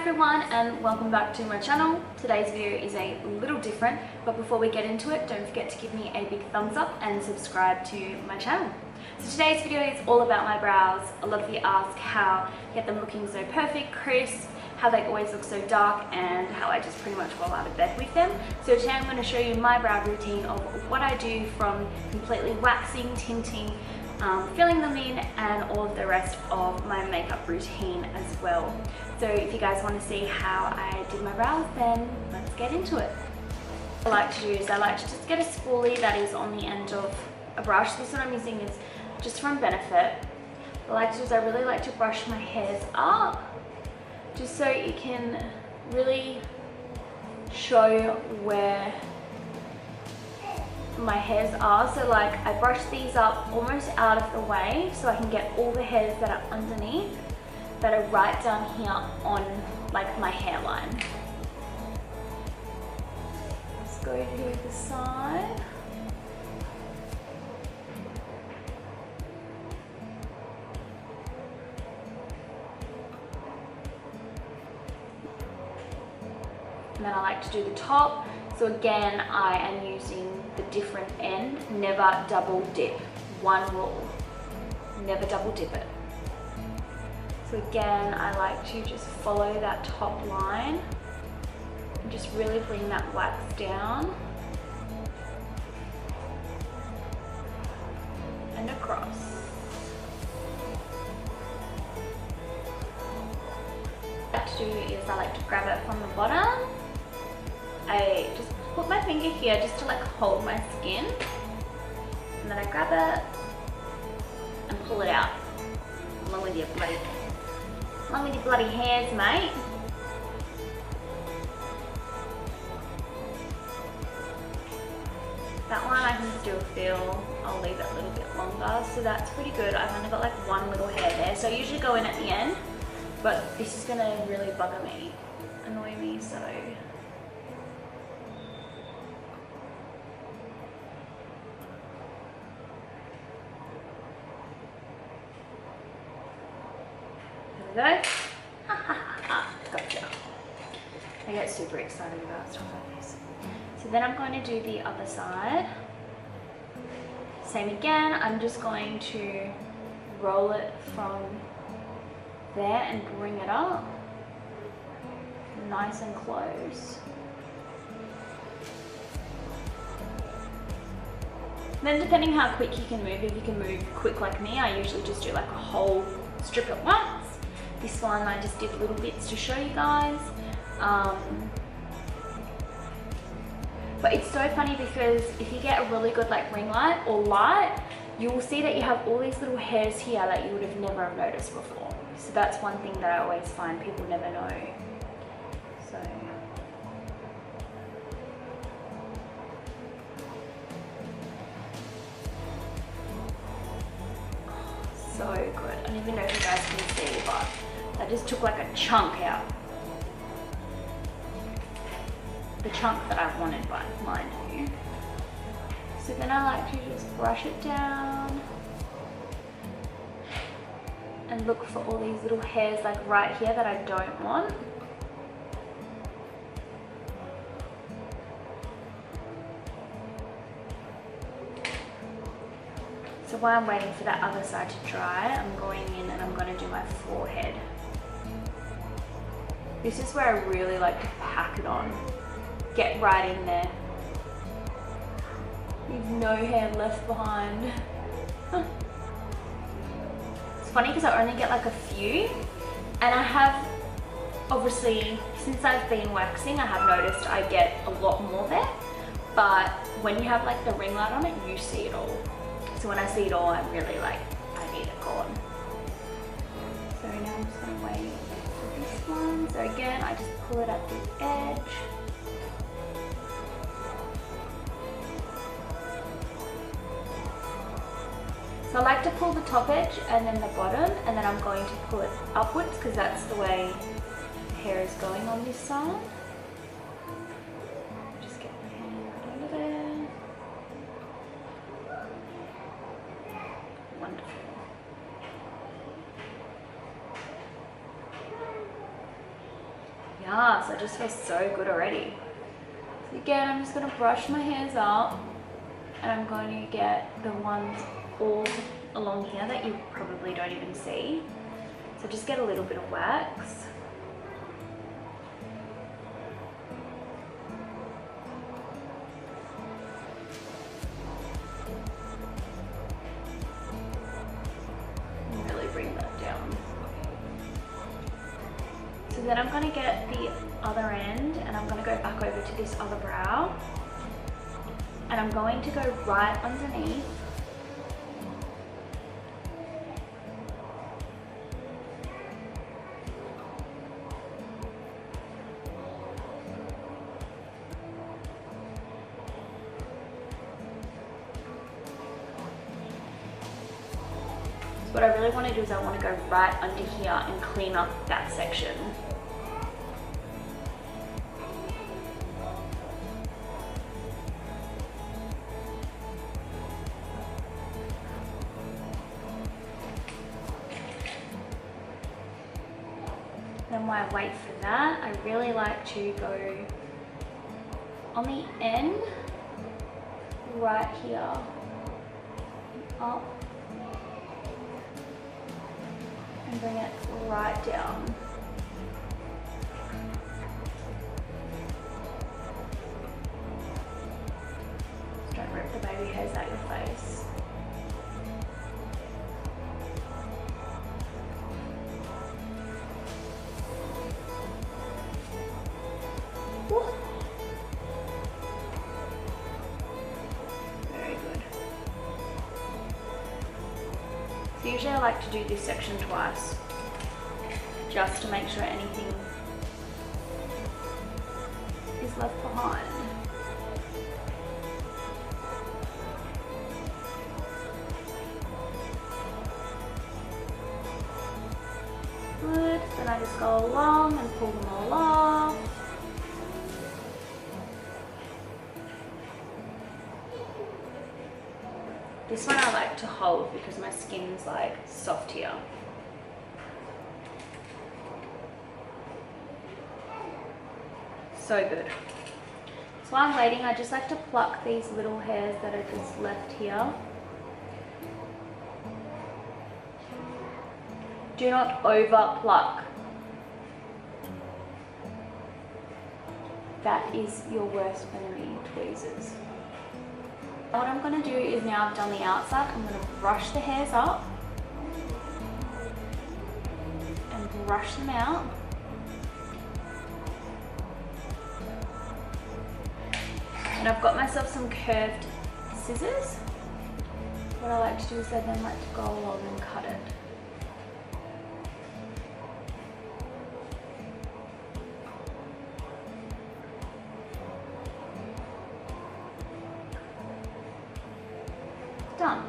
everyone and welcome back to my channel. Today's video is a little different, but before we get into it, don't forget to give me a big thumbs up and subscribe to my channel. So today's video is all about my brows. A lot of you ask how I get them looking so perfect, crisp, how they always look so dark, and how I just pretty much roll out of bed with them. So today I'm going to show you my brow routine of what I do from completely waxing, tinting, filling them in, and all of the rest of my makeup routine as well. So if you guys want to see how I did my brows, then let's get into it. What I like to do is I like to just get a spoolie that is on the end of a brush. This one I'm using is just from Benefit. What I like to do is I really like to brush my hairs up, just so you can really show where my hairs are. So like I brush these up almost out of the way so I can get all the hairs that are underneath that are right down here on like my hairline. Let's go to the side. And then I like to do the top. So again, I am using the different end, never double dip. One rule, never double dip it. So again, I like to just follow that top line and just really bring that wax down and across. What I like to do is I like to grab it from the bottom. I just put my finger here just to like hold my skin, and then I grab it and pull it out along with your bloody hairs, mate. That one I can still feel. I'll leave it a little bit longer, so that's pretty good. I've only got like one little hair there, so I usually go in at the end, but this is gonna really annoy me, so there we go. Gotcha. I get super excited about stuff like this. So then I'm going to do the other side. Same again, I'm just going to roll it from there and bring it up nice and close. Then depending how quick you can move, if you can move quick like me, I usually just do like a whole strip at once. This one I just did little bits to show you guys. But it's so funny because if you get a really good like ring light or light, you will see that you have all these little hairs here that you would have never have noticed before. So that's one thing that I always find people never know. So good. I don't even know if you guys can see, but I just took like a chunk out. The chunk that I wanted, but mind you. So then I like to just brush it down and look for all these little hairs like right here that I don't want. So while I'm waiting for that other side to dry, I'm going in and I'm going to do my forehead. This is where I really like to pack it on. Get right in there. Leave no hair left behind. It's funny because I only get like a few, and I have, obviously, since I've been waxing, I have noticed I get a lot more there, but when you have like the ring light on it, you see it all. So when I see it all, I'm really like, I need it gone. So now I'm just going to wait for this one. So again, I just pull it at the edge. So I like to pull the top edge and then the bottom, and then I'm going to pull it upwards because that's the way the hair is going on this side. Just get my hand right under there. Wonderful. Yes, I just feel so good already. So again, I'm just going to brush my hairs up, and I'm going to get the ones all along here that you probably don't even see. So just get a little bit of wax. And really bring that down. So then I'm going to get the other end, and I'm going to go back over to this other brow, and I'm going to go right underneath. What I really want to do is I want to go right under here and clean up that section. Then while I wait for that, I really like to go on the end, right here, up, and bring it right down. Just don't rip the baby hairs out your face. Woo. Very good. So usually I like to do this section twice, just to make sure anything is left behind. Good, then I just go along and pull them all off. This one I like to hold because my skin's like soft here. So good. So while I'm waiting, I just like to pluck these little hairs that are just left here. Do not over pluck. That is your worst enemy, tweezers. What I'm going to do is, now I've done the outside, I'm going to brush the hairs up and brush them out. And I've got myself some curved scissors. What I like to do is I then like to go along and cut it. Done.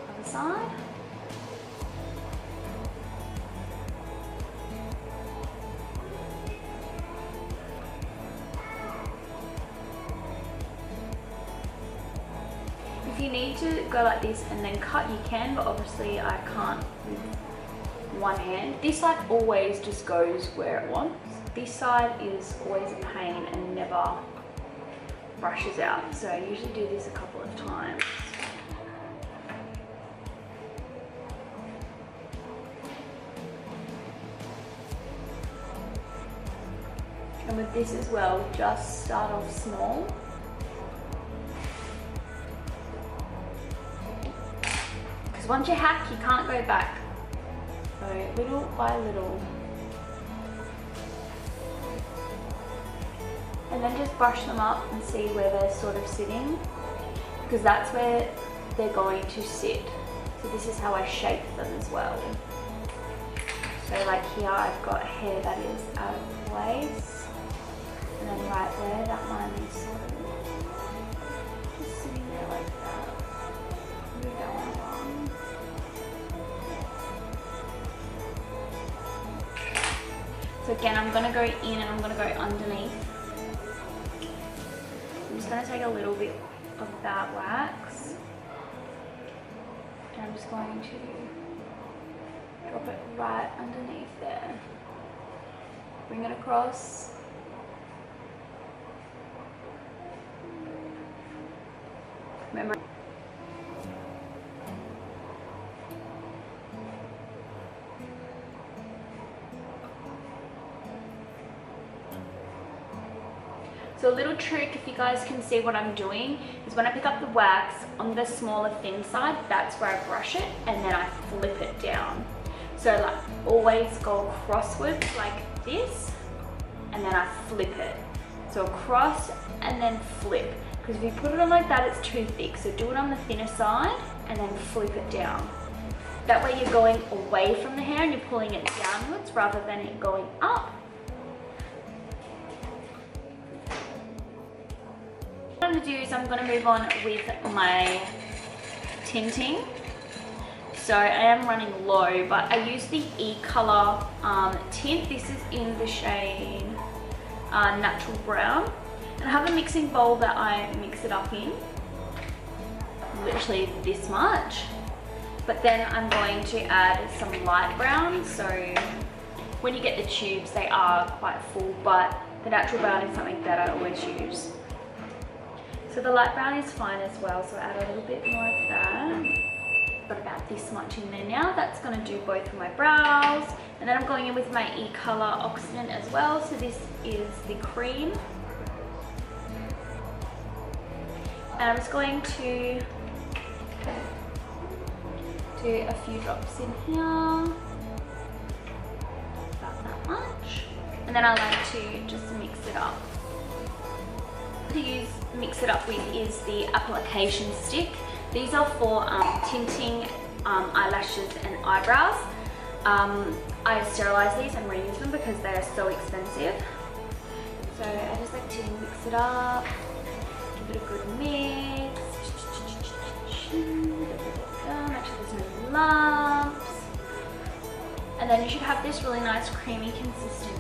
Other side. If you need to go like this and then cut, you can, but obviously I can't with one hand. This like always just goes where it wants. This side is always a pain and never brushes out, so I usually do this a couple of times. And with this as well, just start off small. Because once you hack, you can't go back. So little by little. And then just brush them up and see where they're sort of sitting, because that's where they're going to sit. So this is how I shape them as well. So like here I've got hair that is out of place. And then right there, that one is sort of just sitting there like that. Move that one along. So again, I'm going to go in and I'm going to go underneath. I'm just going to take a little bit of that wax. And I'm just going to drop it right underneath there. bring it across. Remember, so a little trick, if you guys can see what I'm doing, is when I pick up the wax on the smaller thin side, that's where I brush it and then I flip it down. So like always go crosswards like this and then I flip it. So across and then flip. Because if you put it on like that, it's too thick. So do it on the thinner side and then flip it down. That way you're going away from the hair and you're pulling it downwards rather than it going up. What I'm going to do is I'm going to move on with my tinting. So I am running low, but I use the E-Color tint. This is in the shade Natural Brown. And I have a mixing bowl that I mix it up in, literally this much. But then I'm going to add some light brown. So when you get the tubes, they are quite full, but the natural brown is something that I always use. So the light brown is fine as well, so add a little bit more of that. Got about this much in there now. That's going to do both of my brows. And then I'm going in with my E-Color Oxidant as well. So this is the cream. And I'm just going to do a few drops in here. About that much. And then I like to just mix it up. To mix it up with is the application stick. These are for tinting eyelashes and eyebrows. I sterilize these and reuse them because they are so expensive. So I just like to mix it up, give it a good mix. Make sure there's no lumps. And then you should have this really nice creamy consistency.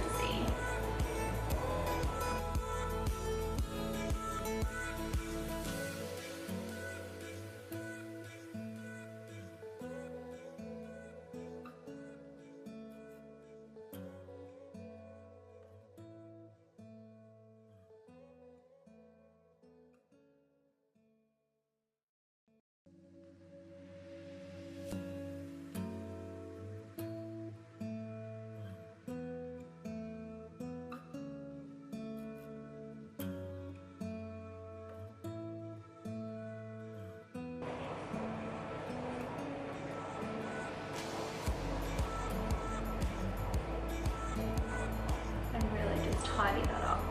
Tidy that up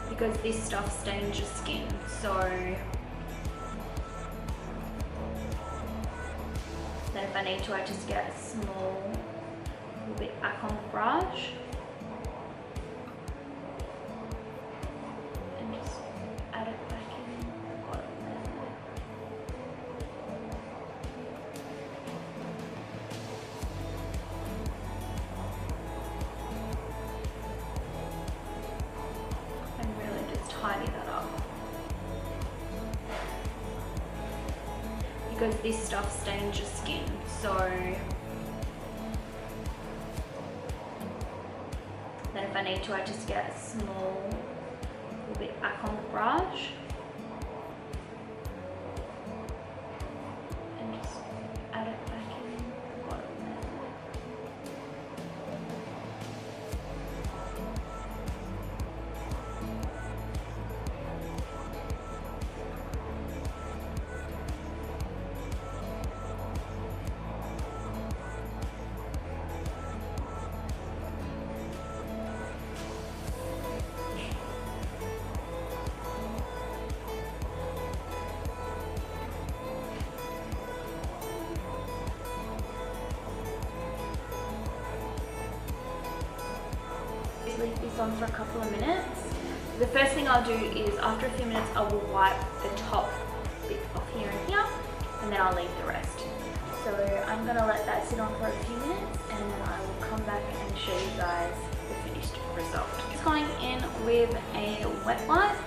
because this stuff stains your skin, so then if I need to, I just get a small little bit back on the brush and just add it back in the bottom there. Tidy that up because this stuff stains your skin, so then if I need to, I just get a small little bit back on the brush and just add it back in the bottom there. Leave this on for a couple of minutes. The first thing I'll do is after a few minutes I will wipe the top bit off here and here, and then I'll leave the rest. So I'm going to let that sit on for a few minutes and then I will come back and show you guys the finished result. Just going in with a wet wipe,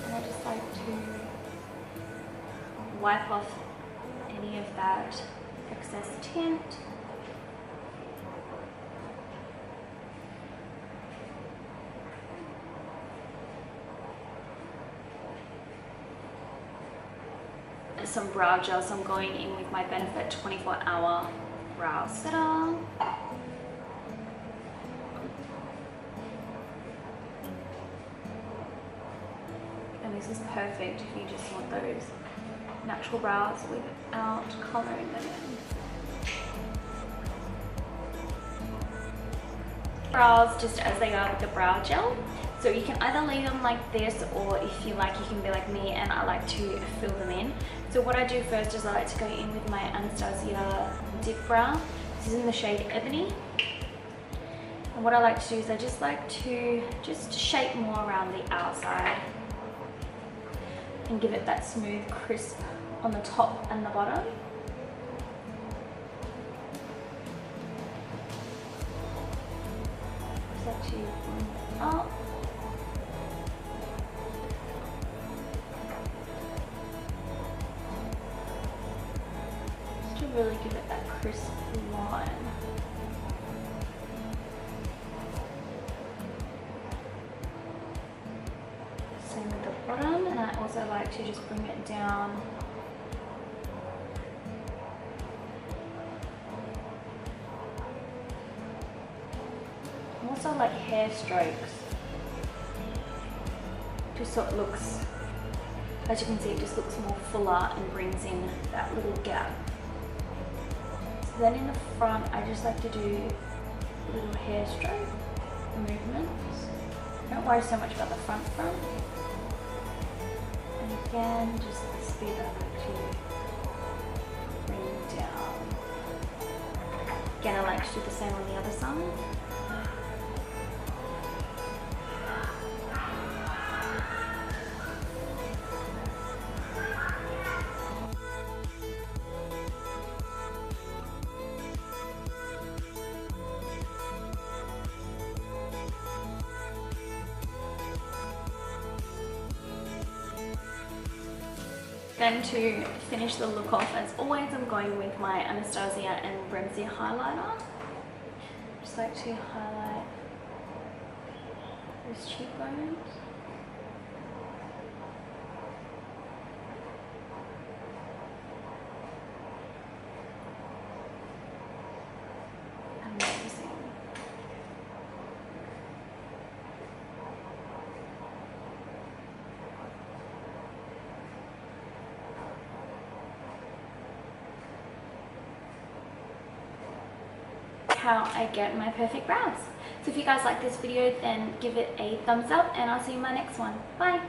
and I just like to wipe off any of that excess tint. some brow gel, so I'm going in with my Benefit 24-hour brow setter. And this is perfect if you just want those natural brows without colouring them in. Brows just as they are with the brow gel, so you can either leave them like this, or if you like, you can be like me and I like to fill them in. So what I do first is I like to go in with my Anastasia dip brow. This is in the shade Ebony, and what I like to do is I just like to shape more around the outside and give it that smooth crisp on the top and the bottom. To bring it up. Just to really give it that crisp line. Same with the bottom, and I also like to just bring it down . Also like hair strokes, just so it looks, as you can see, it just looks more fuller and brings in that little gap. So then in the front, I just like to do little hair stroke movements. Don't worry so much about the front. And again, just the speed that I like to bring down. Again, I like to do the same on the other side. Then to finish the look off, as always, I'm going with my Anastasia and amrezy highlighter. Just like to highlight those cheekbones. Amazing. How I get my perfect brows. So if you guys like this video, then give it a thumbs up, and I'll see you in my next one. Bye!